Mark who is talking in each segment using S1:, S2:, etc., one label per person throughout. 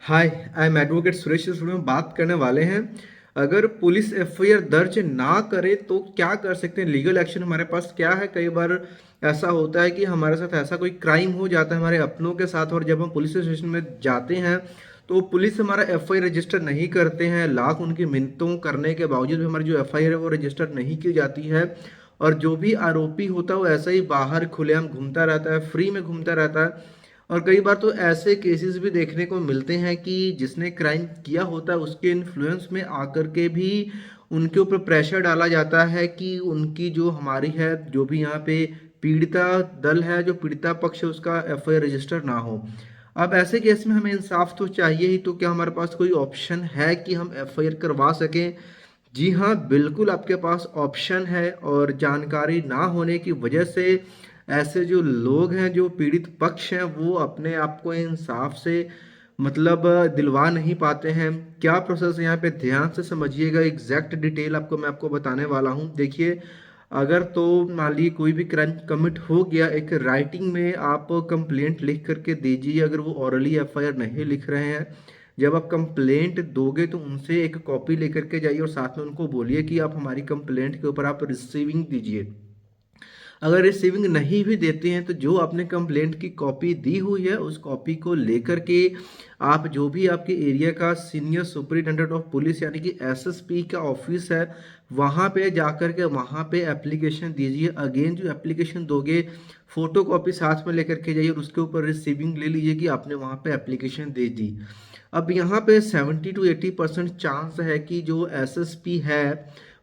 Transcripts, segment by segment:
S1: Hi, I am advocate Suresh. इस video में बात करने वाले हैं, अगर पुलिस एफआईआर दर्ज ना करे तो क्या कर सकते हैं, लीगल एक्शन हमारे पास क्या है। कई बार ऐसा होता है कि हमारे साथ ऐसा कोई क्राइम हो जाता है हमारे अपनों के साथ, और जब हम पुलिस स्टेशन में जाते हैं तो पुलिस हमारा एफआईआर रजिस्टर नहीं करते हैं। लाख उनकी मिन्नतों करने के बावजूद भी हमारी जो एफआईआर है वो रजिस्टर नहीं की जाती है, और जो भी आरोपी होता है वो ऐसा ही बाहर खुलेआम घूमता रहता है, फ्री में घूमता रहता है। और कई बार तो ऐसे केसेस भी देखने को मिलते हैं कि जिसने क्राइम किया होता है उसके इन्फ्लुएंस में आकर के भी उनके ऊपर प्रेशर डाला जाता है कि उनकी जो हमारी है, जो भी यहाँ पे पीड़िता दल है, जो पीड़िता पक्ष है, उसका एफआईआर रजिस्टर ना हो। अब ऐसे केस में हमें इंसाफ तो चाहिए ही, तो क्या हमारे पास कोई ऑप्शन है कि हम एफआईआर करवा सकें? जी हाँ, बिल्कुल आपके पास ऑप्शन है, और जानकारी ना होने की वजह से ऐसे जो लोग हैं, जो पीड़ित पक्ष हैं, वो अपने आप को इंसाफ से मतलब दिलवा नहीं पाते हैं। क्या प्रोसेस है यहाँ पे, ध्यान से समझिएगा। एग्जैक्ट डिटेल आपको मैं आपको बताने वाला हूँ। देखिए, अगर तो मान लीजिए कोई भी क्राइम कमिट हो गया, एक राइटिंग में आप कंप्लेंट लिख करके दीजिए। अगर वो ऑरली एफआईआर नहीं लिख रहे हैं, जब आप कंप्लेंट दोगे तो उनसे एक कॉपी लेकर के जाइए और साथ में उनको बोलिए कि आप हमारी कंप्लेंट के ऊपर आप रिसीविंग दीजिए। अगर रिसीविंग नहीं भी देते हैं तो जो आपने कंप्लेंट की कॉपी दी हुई है उस कॉपी को लेकर के आप जो भी आपके एरिया का सीनियर सुपरिटेंडेंट ऑफ पुलिस यानी कि एसएसपी का ऑफिस है, वहाँ पे जाकर के वहाँ पे एप्लीकेशन दीजिए। अगेन जो एप्लीकेशन दोगे, फोटो कॉपी साथ में लेकर के जाइए और उसके ऊपर रिसीविंग ले लीजिए कि आपने वहाँ पे एप्लीकेशन दे दी। अब यहाँ पे 70 to 80% चांस है कि जो एसएसपी है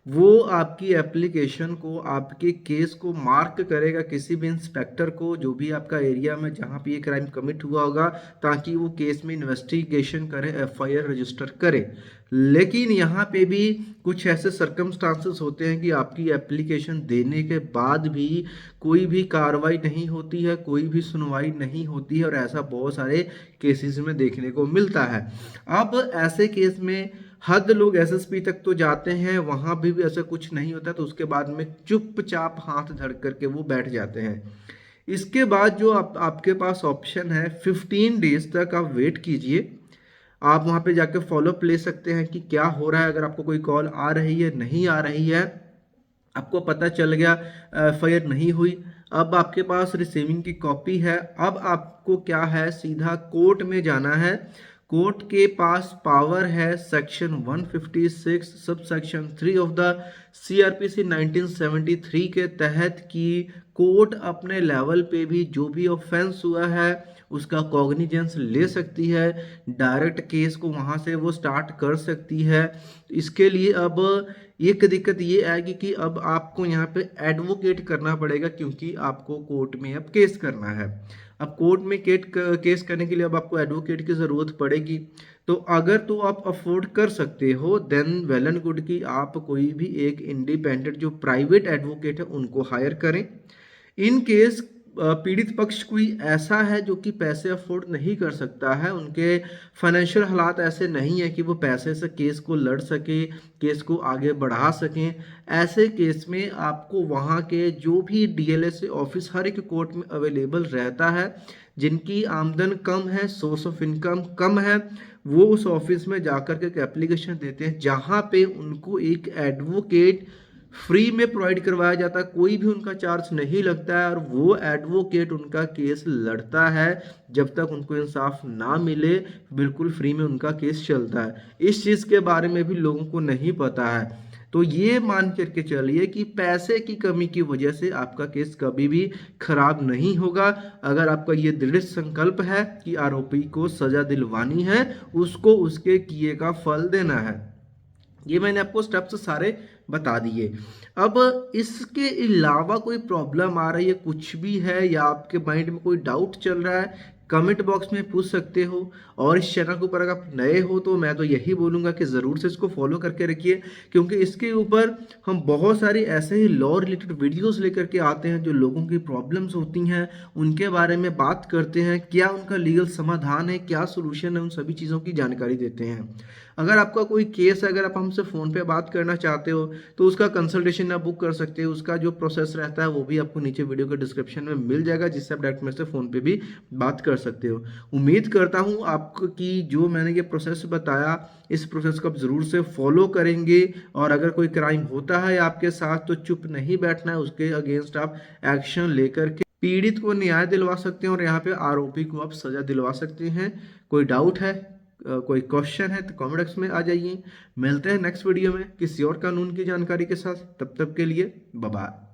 S1: वो आपकी एप्लीकेशन को, आपके केस को मार्क करेगा किसी भी इंस्पेक्टर को जो भी आपका एरिया में जहाँ पे ये क्राइम कमिट हुआ होगा, ताकि वो केस में इन्वेस्टिगेशन करे, एफआईआर रजिस्टर करे। लेकिन यहाँ पे भी कुछ ऐसे सर्कमस्टांसेस होते हैं कि आपकी एप्लीकेशन देने के बाद भी कोई भी कार्रवाई नहीं होती है, कोई भी सुनवाई नहीं होती है, और ऐसा बहुत सारे केसेस में देखने को मिलता है। अब ऐसे केस में हद लोग एसएसपी तक तो जाते हैं, वहां भी ऐसा कुछ नहीं होता, तो उसके बाद में चुपचाप हाथ धर करके वो बैठ जाते हैं। इसके बाद जो आपके पास ऑप्शन है, 15 डेज तक आप वेट कीजिए। आप वहां पे जाके फॉलोअप ले सकते हैं कि क्या हो रहा है। अगर आपको कोई कॉल आ रही है, नहीं आ रही है, आपको पता चल गया एफआईआर नहीं हुई, अब आपके पास रिसीविंग की कॉपी है, अब आपको क्या है, सीधा कोर्ट में जाना है। कोर्ट के पास पावर है section 156 sub section 3 of the CrPC 1973 के तहत कि कोर्ट अपने लेवल पे भी जो भी ऑफेंस हुआ है उसका कॉग्निजेंस ले सकती है, डायरेक्ट केस को वहां से वो स्टार्ट कर सकती है। इसके लिए अब एक दिक्कत ये आएगी कि अब आपको यहाँ पे एडवोकेट करना पड़ेगा, क्योंकि आपको कोर्ट में अब केस करना है। अब कोर्ट में केस करने के लिए अब आपको एडवोकेट की ज़रूरत पड़ेगी। तो अगर तो आप अफोर्ड कर सकते हो देन वेल एंड गुड कि आप कोई भी एक इंडिपेंडेंट जो प्राइवेट एडवोकेट है उनको हायर करें। इन केस पीड़ित पक्ष कोई ऐसा है जो कि पैसे अफोर्ड नहीं कर सकता है, उनके फाइनेंशियल हालात ऐसे नहीं है कि वो पैसे से केस को लड़ सके, केस को आगे बढ़ा सकें। ऐसे केस में आपको वहाँ के जो भी डीएलएस ऑफिस हर एक कोर्ट में अवेलेबल रहता है, जिनकी आमदन कम है, सोर्स ऑफ इनकम कम है, वो उस ऑफिस में जाकर के एक एप्लीकेशन देते हैं जहाँ पे उनको एक एडवोकेट फ्री में प्रोवाइड करवाया जाता है, कोई भी उनका चार्ज नहीं लगता है, और वो एडवोकेट उनका केस लड़ता है जब तक उनको इंसाफ ना मिले। बिल्कुल फ्री में उनका केस चलता है। इस चीज़ के बारे में भी लोगों को नहीं पता है। तो ये मान करके चलिए कि पैसे की कमी की वजह से आपका केस कभी भी खराब नहीं होगा। अगर आपका ये दृढ़ संकल्प है कि आरोपी को सजा दिलवानी है, उसको उसके किए का फल देना है। ये मैंने आपको स्टेप्स सारे बता दिए। अब इसके अलावा कोई प्रॉब्लम आ रही है, कुछ भी है, या आपके माइंड में कोई डाउट चल रहा है, कमेंट बॉक्स में पूछ सकते हो। और इस चैनल के ऊपर अगर आप नए हो तो मैं तो यही बोलूँगा कि ज़रूर से इसको फॉलो करके रखिए, क्योंकि इसके ऊपर हम बहुत सारी ऐसे ही लॉ रिलेटेड वीडियोस लेकर के आते हैं। जो लोगों की प्रॉब्लम्स होती हैं उनके बारे में बात करते हैं, क्या उनका लीगल समाधान है, क्या सोल्यूशन है, उन सभी चीज़ों की जानकारी देते हैं। अगर आपका कोई केस है, अगर आप हमसे फ़ोन पे बात करना चाहते हो तो उसका कंसल्टेशन आप बुक कर सकते हो। उसका जो प्रोसेस रहता है वो भी आपको नीचे वीडियो के डिस्क्रिप्शन में मिल जाएगा, जिससे आप डायरेक्ट मेरे से फ़ोन पे भी बात कर कर सकते हो। उम्मीद करता हूँ आपको कि जो मैंने ये प्रोसेस बताया, इस प्रोसेस को आप ज़रूर से फॉलो करेंगे और अगर कोई क्राइम होता है आपके साथ तो चुप नहीं बैठना है, उसके अगेंस्ट आप एक्शन लेकर के पीड़ित को न्याय दिलवा सकते हैं और यहाँ पे आरोपी को आप सज़ा दिलवा सकते हैं। कोई डाउट है, कोई क्वेश्चन है तो कमेंट बॉक्स में आ जाइए। मिलते हैं नेक्स्ट वीडियो में किसी और कानून की जानकारी के साथ, तब तक के लिए बाय बाय।